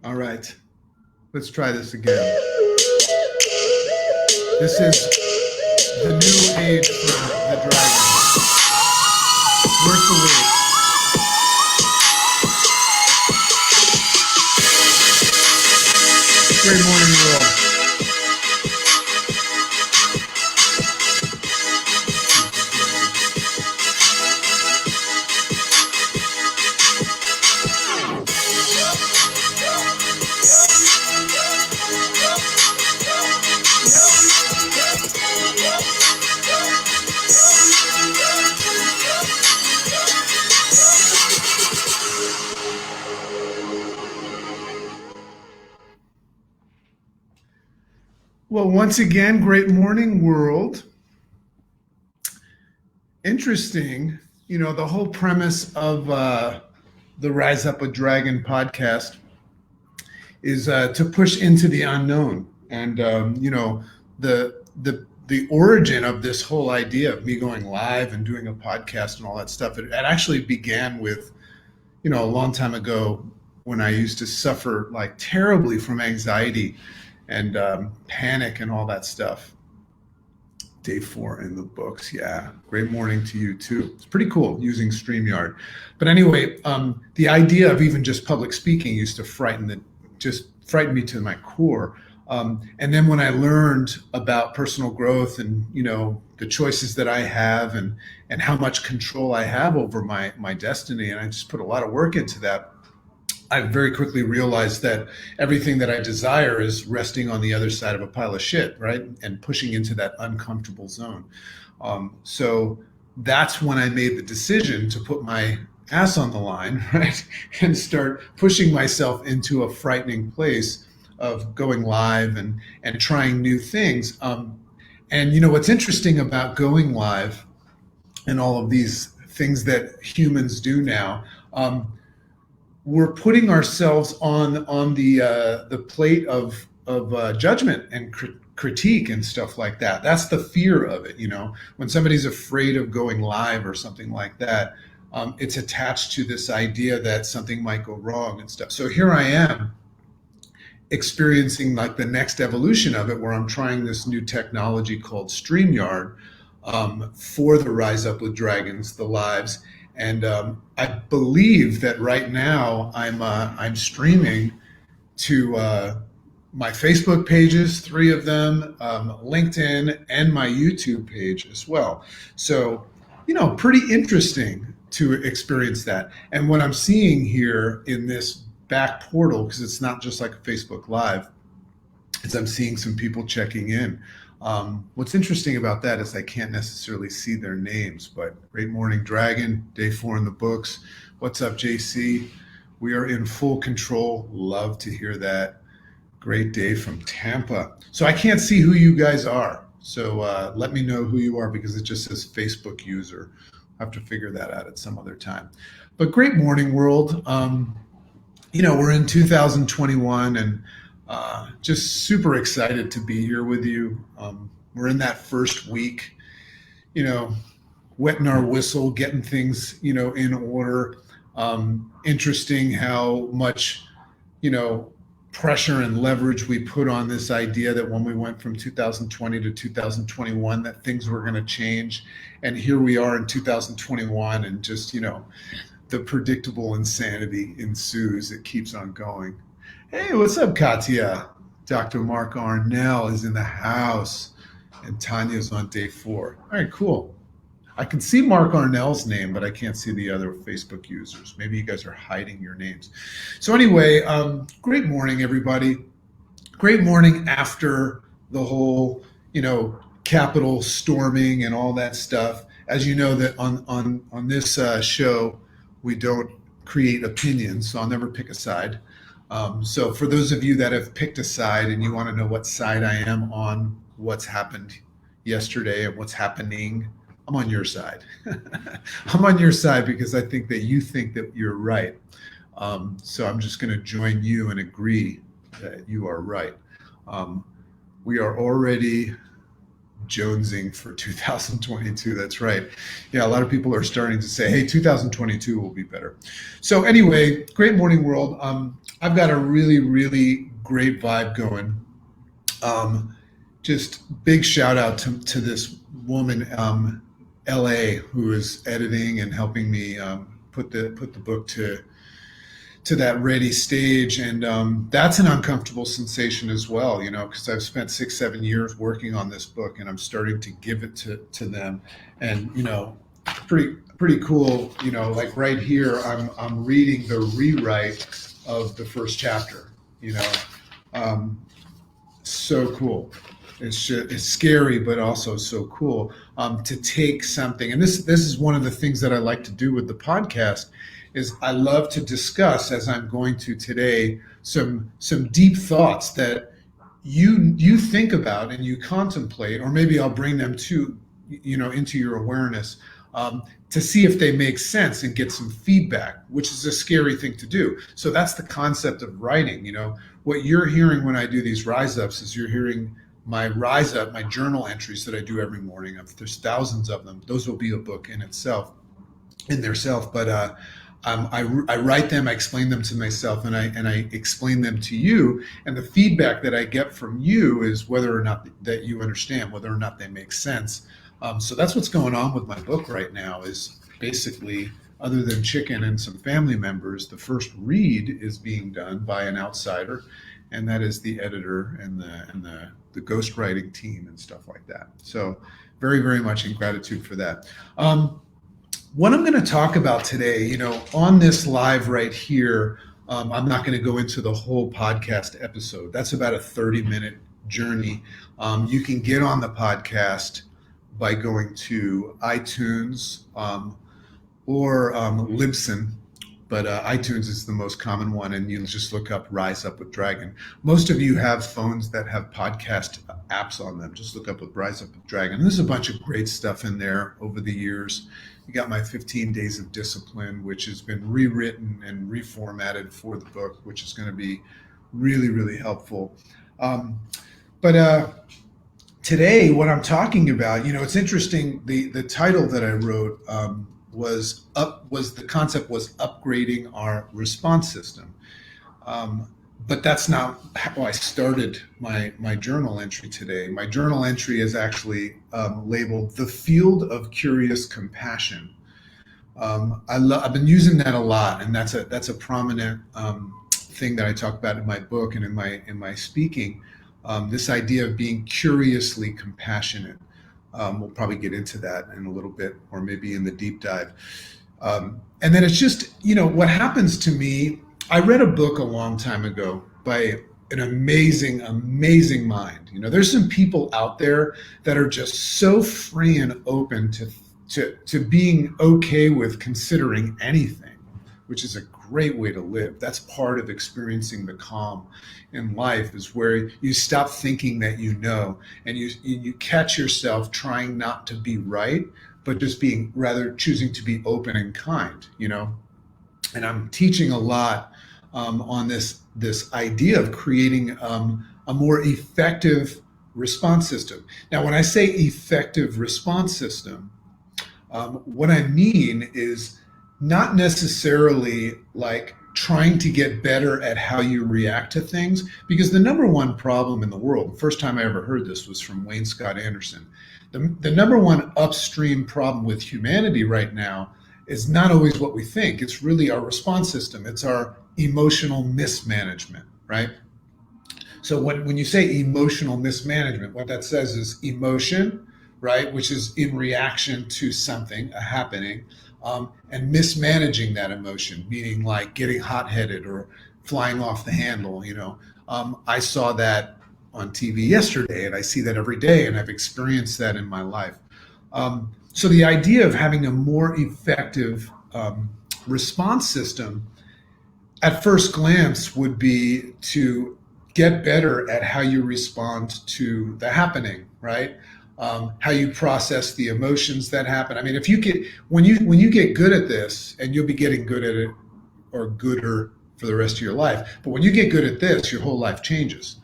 All right, let's try this again. This is the new age for the dragon. Worth the wait. Great morning, you all. Well, once again, great morning, world. Interesting. You know, the whole premise of the Rise Up a Dragon podcast is to push into the unknown. And, the origin of this whole idea of me going live and doing a podcast and all that stuff, it actually began with, a long time ago when I used to suffer like terribly from anxiety and panic and all that stuff. Day 4 in the books. Yeah. Great morning to you too. It's pretty cool using StreamYard. But anyway, the idea of even just public speaking used to frighten me to my core. And then when I learned about personal growth and, the choices that I have and how much control I have over my destiny, and I just put a lot of work into that, I very quickly realized that everything that I desire is resting on the other side of a pile of shit, right? And pushing into that uncomfortable zone. So that's when I made the decision to put my ass on the line, right? And start pushing myself into a frightening place of going live and trying new things. And what's interesting about going live and all of these things that humans do now, we're putting ourselves on the plate of judgment and critique and stuff like that. That's the fear of it. When somebody's afraid of going live or something like that, it's attached to this idea that something might go wrong and stuff. So here I am experiencing like the next evolution of it, where I'm trying this new technology called StreamYard for the Rise Up with Dragons, the lives. And I believe that right now I'm streaming to my Facebook pages, 3 of them, LinkedIn, and my YouTube page as well. So, pretty interesting to experience that. And what I'm seeing here in this back portal, because it's not just like a Facebook Live, is I'm seeing some people checking in. What's interesting about that is I can't necessarily see their names, but great morning, Dragon, day 4 in the books. What's up, JC? We are in full control. Love to hear that. Great day from Tampa. So I can't see who you guys are. So let me know who you are, because it just says Facebook user. I'll have to figure that out at some other time. But great morning, world. We're in 2021 and just super excited to be here with you. We're in that first week, wetting our whistle, getting things, in order. Interesting how much, pressure and leverage we put on this idea that when we went from 2020 to 2021, that things were going to change. And here we are in 2021, and just, the predictable insanity ensues. It keeps on going. Hey, what's up, Katya? Dr. Mark Arnell is in the house, and Tanya's on day 4. All right, cool. I can see Mark Arnell's name, but I can't see the other Facebook users. Maybe you guys are hiding your names. So anyway, great morning, everybody. Great morning after the whole, Capitol storming and all that stuff. As you know, that on this show, we don't create opinions, so I'll never pick a side. So for those of you that have picked a side and you want to know what side I am on, what's happened yesterday and what's happening, I'm on your side. I'm on your side because I think that you think that you're right. So I'm just going to join you and agree that you are right. We are already jonesing for 2022. That's right. Yeah, a lot of people are starting to say, hey, 2022 will be better. So anyway, great morning, world. I've got a really, really great vibe going. Um, just big shout out to this woman, LA, who is editing and helping me put the book to that ready stage. And that's an uncomfortable sensation as well, you know, because I've spent 6 7 years working on this book, and I'm starting to give it to them. And you know, pretty cool, you know, like right here I'm reading the rewrite of the first chapter, you know. um, so cool. It's scary, but also so cool, to take something. And this is one of the things that I like to do with the podcast is I love to discuss, as I'm going to today, some deep thoughts that you think about and you contemplate, or maybe I'll bring them to, you know, into your awareness, to see if they make sense and get some feedback, which is a scary thing to do. So that's the concept of writing. You know, what you're hearing when I do these rise ups is you're hearing my rise up, my journal entries that I do every morning. There's thousands of them. Those will be a book in itself, in their self. But I write them, I explain them to myself, and I explain them to you. And the feedback that I get from you is whether or not that you understand, whether or not they make sense. So that's what's going on with my book right now. Is basically, other than Chicken and some family members, the first read is being done by an outsider, and that is the editor and the ghostwriting team and stuff like that. So very, very much in gratitude for that. What I'm going to talk about today, you know, on this live right here, I'm not going to go into the whole podcast episode. That's about a 30-minute journey. You can get on the podcast by going to iTunes, or Libsyn, but iTunes is the most common one, and you'll just look up Rise Up with Dragon. Most of you have phones that have podcast apps on them. Just look up with Rise Up with Dragon. And there's a bunch of great stuff in there over the years. You got my 15 Days of Discipline, which has been rewritten and reformatted for the book, which is going to be really, really helpful. But today, what I'm talking about, you know, it's interesting. The title that I wrote was the concept was upgrading our response system. But that's not how I started my journal entry today. My journal entry is actually labeled "The Field of Curious Compassion." I've been using that a lot, and that's a prominent thing that I talk about in my book and in my speaking. This idea of being curiously compassionate. We'll probably get into that in a little bit, or maybe in the deep dive. And then it's just, you know, what happens to me. I read a book a long time ago by an amazing, amazing mind. You know, there's some people out there that are just so free and open to being okay with considering anything, which is a great way to live. That's part of experiencing the calm in life, is where you stop thinking that you know, and you catch yourself trying not to be right, but just being, rather choosing to be open and kind, you know. And I'm teaching a lot on this idea of creating a more effective response system. Now, when I say effective response system, what I mean is not necessarily like trying to get better at how you react to things, because the number one problem in the world, the first time I ever heard this was from Wayne Scott Anderson. The number one upstream problem with humanity right now is not always what we think. It's really our response system. It's our emotional mismanagement, right? So when you say emotional mismanagement, what that says is emotion, right, which is in reaction to something, a happening, and mismanaging that emotion, meaning like getting hot-headed or flying off the handle. You know, I saw that on TV yesterday, and I see that every day, and I've experienced that in my life. So the idea of having a more effective response system, at first glance, would be to get better at how you respond to the happening, right? How you process the emotions that happen. I mean, if you get when you get good at this, and you'll be getting good at it, or gooder for the rest of your life. But when you get good at this, your whole life changes.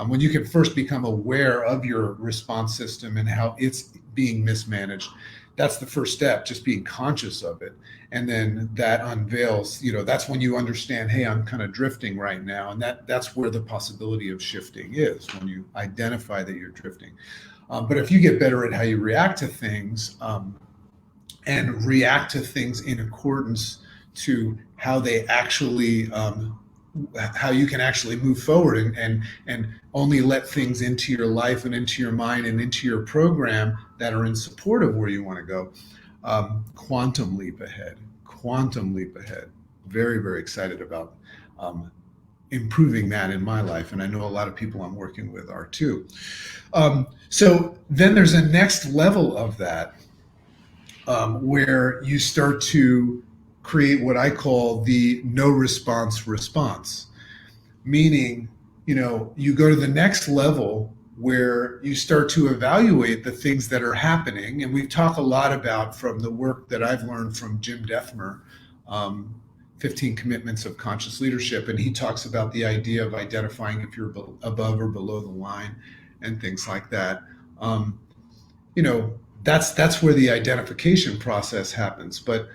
When you can first become aware of your response system and how it's being mismanaged, that's the first step, just being conscious of it. And then that unveils, that's when you understand, hey, I'm kind of drifting right now. And that's where the possibility of shifting is, when you identify that you're drifting. But if you get better at how you react to things, and react to things in accordance to how they actually, how you can actually move forward, and only let things into your life and into your mind and into your program that are in support of where you want to go. Quantum leap ahead. Very, very excited about improving that in my life. And I know a lot of people I'm working with are too. So then there's a next level of that, where you start to create what I call the no response, meaning, you go to the next level where you start to evaluate the things that are happening. And we've talked a lot about, from the work that I've learned from Jim Dethmer, 15 Commitments of Conscious Leadership. And he talks about the idea of identifying if you're above or below the line and things like that. That's where the identification process happens. But,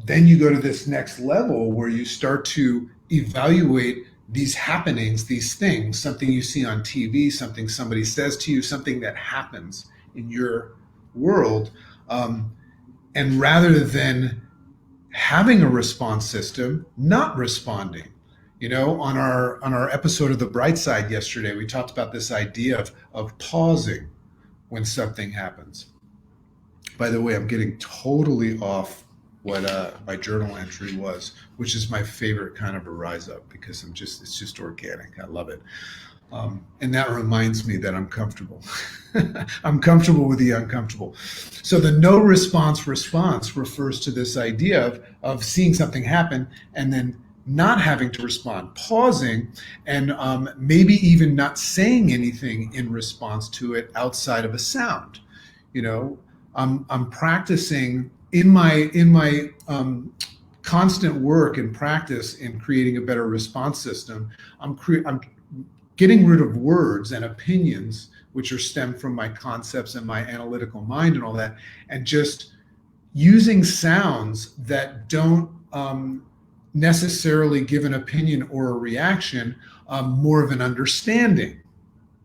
then you go to this next level where you start to evaluate these happenings, these things, something you see on TV, something somebody says to you, something that happens in your world. And rather than having a response system, not responding. On our episode of The Bright Side yesterday, we talked about this idea of pausing when something happens. By the way, I'm getting totally off what my journal entry was, which is my favorite kind of a rise up, because it's just organic. I love it. And that reminds me that I'm comfortable. I'm comfortable with the uncomfortable. So the no response refers to this idea of seeing something happen and then not having to respond, pausing, and maybe even not saying anything in response to it outside of a sound. I'm practicing in my constant work and practice in creating a better response system. I'm getting rid of words and opinions, which are stemmed from my concepts and my analytical mind and all that, and just using sounds that don't necessarily give an opinion or a reaction, more of an understanding,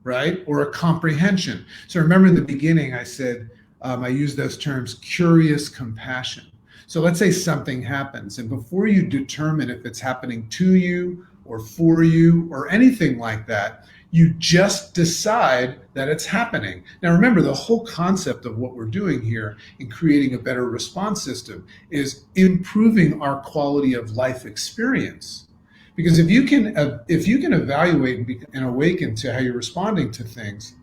right? Or a comprehension. So remember in the beginning, I said, I use those terms, curious compassion. So let's say something happens, and before you determine if it's happening to you or for you or anything like that, you just decide that it's happening. Now remember, the whole concept of what we're doing here in creating a better response system is improving our quality of life experience. Because if you can evaluate and awaken to how you're responding to things,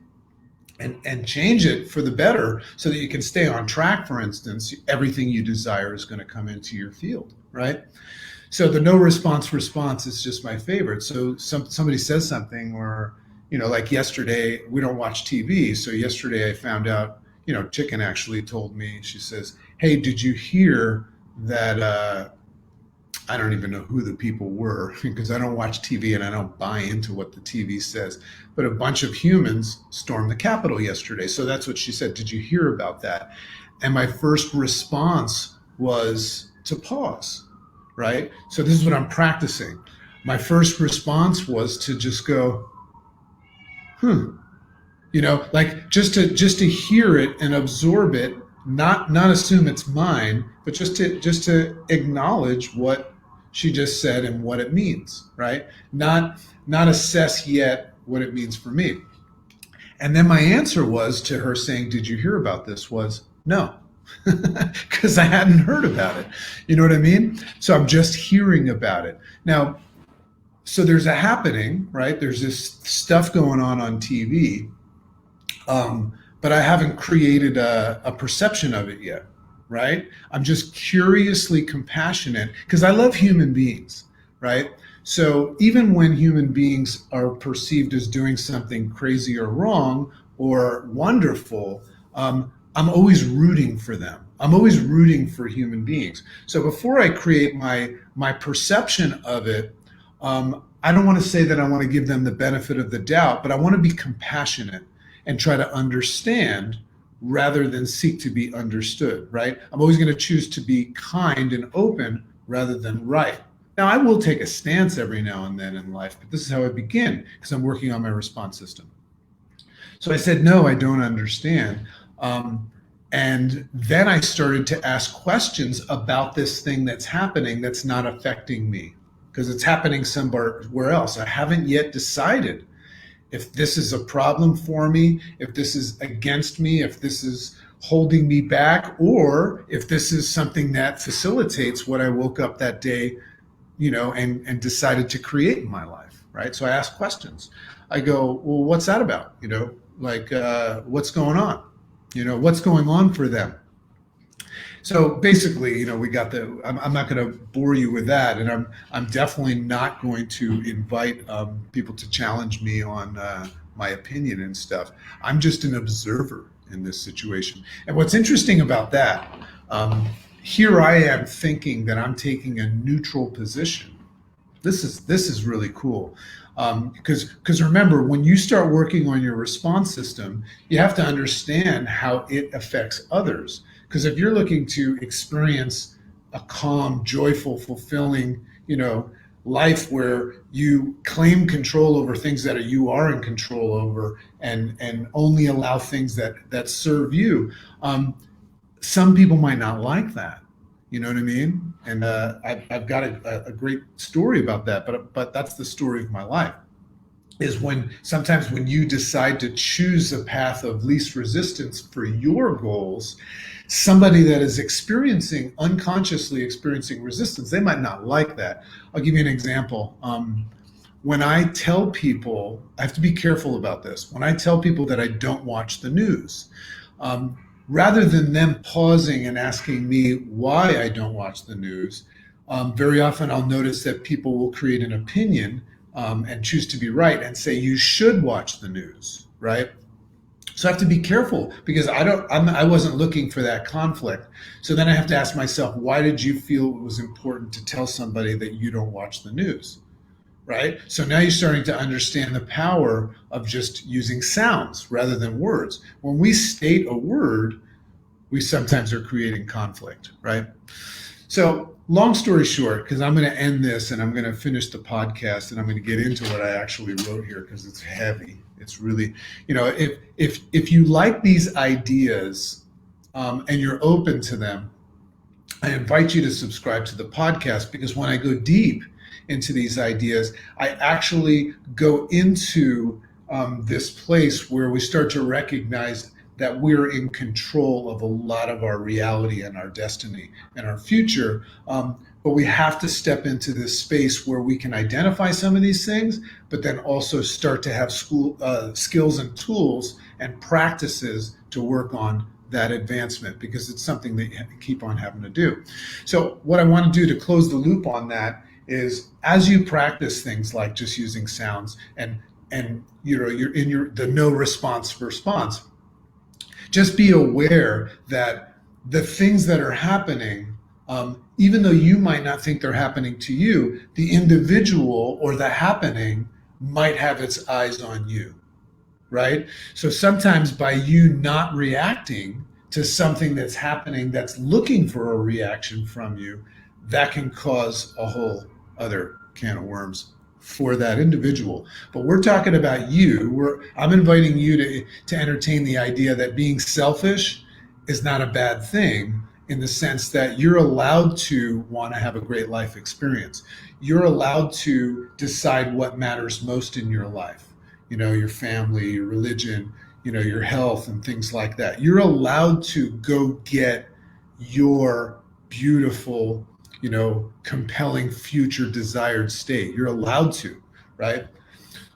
and change it for the better so that you can stay on track, for instance, everything you desire is going to come into your field, right? So the no response is just my favorite. So somebody says something, or, like yesterday, we don't watch TV. So yesterday I found out, Chicken actually told me, she says, hey, did you hear that, I don't even know who the people were, because I don't watch TV and I don't buy into what the TV says. But a bunch of humans stormed the Capitol yesterday. So that's what she said. Did you hear about that? And my first response was to pause, right? So this is what I'm practicing. My first response was to just go, like just to hear it and absorb it, not assume it's mine, but just to acknowledge what she just said and what it means, right? Not assess yet what it means for me. And then my answer was to her saying, did you hear about this? Was no, because I hadn't heard about it. You know what I mean? So I'm just hearing about it. Now, so there's a happening, right? There's this stuff going on TV, but I haven't created a perception of it yet, right? I'm just curiously compassionate because I love human beings, right? So even when human beings are perceived as doing something crazy or wrong or wonderful, I'm always rooting for them. I'm always rooting for human beings. So before I create my perception of it, I don't want to say that I want to give them the benefit of the doubt, but I want to be compassionate and try to understand rather than seek to be understood, right? I'm always going to choose to be kind and open rather than right. Now, I will take a stance every now and then in life, but this is how I begin because I'm working on my response system. So I said, no, I don't understand. And then I started to ask questions about this thing that's happening that's not affecting me because it's happening somewhere else. I haven't yet decided if this is a problem for me, if this is against me, if this is holding me back, or if this is something that facilitates what I woke up that day, and decided to create in my life, right? So I ask questions. I go, well, what's that about? What's going on? What's going on for them? So basically, we got I'm not going to bore you with that, and I'm definitely not going to invite people to challenge me on my opinion and stuff. I'm just an observer in this situation. And what's interesting about that, here I am thinking that I'm taking a neutral position. This is really cool. Because remember, when you start working on your response system, you have to understand how it affects others. Because if you're looking to experience a calm, joyful, fulfilling, life where you claim control over things that you are in control over, and only allow things that serve you, some people might not like that. You know what I mean? And I've got a great story about that, but that's the story of my life. Is sometimes when you decide to choose a path of least resistance for your goals, somebody that is unconsciously experiencing resistance, they might not like that. I'll give you an example. When I tell people, I have to be careful about this. When I tell people that I don't watch the news, rather than them pausing and asking me why I don't watch the news, very often I'll notice that people will create an opinion and choose to be right and say you should watch the news, right? So I have to be careful because I wasn't looking for that conflict. So then I have to ask myself, why did you feel it was important to tell somebody that you don't watch the news, right? So now you're starting to understand the power of just using sounds rather than words. When we state a word, we sometimes are creating conflict, right? So long story short, because I'm going to end this and I'm going to finish the podcast and I'm going to get into what I actually wrote here because it's heavy. It's really, if you like these ideas and you're open to them, I invite you to subscribe to the podcast because when I go deep into these ideas, I actually go into this place where we start to recognize that we're in control of a lot of our reality and our destiny and our future. But we have to step into this space where we can identify some of these things, but then also start to have skills and tools and practices to work on that advancement because it's something that you keep on having to do. So what I want to do to close the loop on that is as you practice things like just using sounds and you're in the no response, just be aware that the things that are happening, even though you might not think they're happening to you, the individual or the happening might have its eyes on you, right? So sometimes by you not reacting to something that's happening that's looking for a reaction from you, that can cause a whole other can of worms for that individual. But we're talking about you. I'm inviting you to entertain the idea that being selfish is not a bad thing in the sense that you're allowed to want to have a great life experience. You're allowed to decide what matters most in your life. Your family, your religion, your health and things like that. You're allowed to go get your beautiful, compelling future desired state. You're allowed to, right?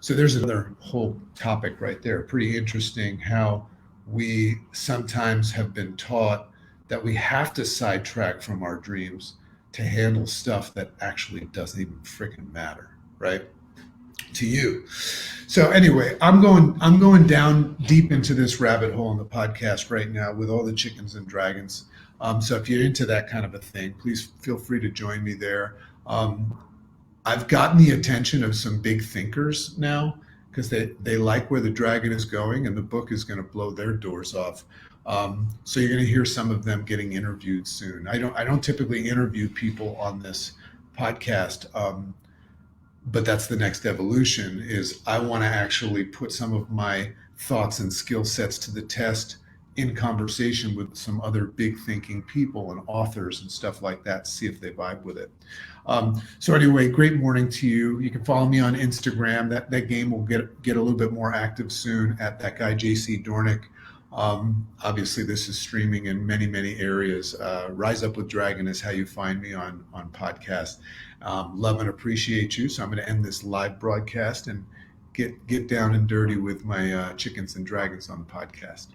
So there's another whole topic right there. Pretty interesting how we sometimes have been taught that we have to sidetrack from our dreams to handle stuff that actually doesn't even freaking matter, right? To you. So anyway, I'm going down deep into this rabbit hole in the podcast right now with all the chickens and dragons. So if you're into that kind of a thing, please feel free to join me there. I've gotten the attention of some big thinkers now because they like where the dragon is going and the book is going to blow their doors off. So you're going to hear some of them getting interviewed soon. I don't typically interview people on this podcast, but that's the next evolution. Is I want to actually put some of my thoughts and skill sets to the test in conversation with some other big thinking people and authors and stuff like that, see if they vibe with it. So anyway, great morning to you. You can follow me on Instagram. That game will get a little bit more active soon at that guy JC Dornick. Obviously, this is streaming in many areas. Rise Up with Dragon is how you find me on podcast. Love and appreciate you. So I'm going to end this live broadcast and get down and dirty with my chickens and dragons on the podcast.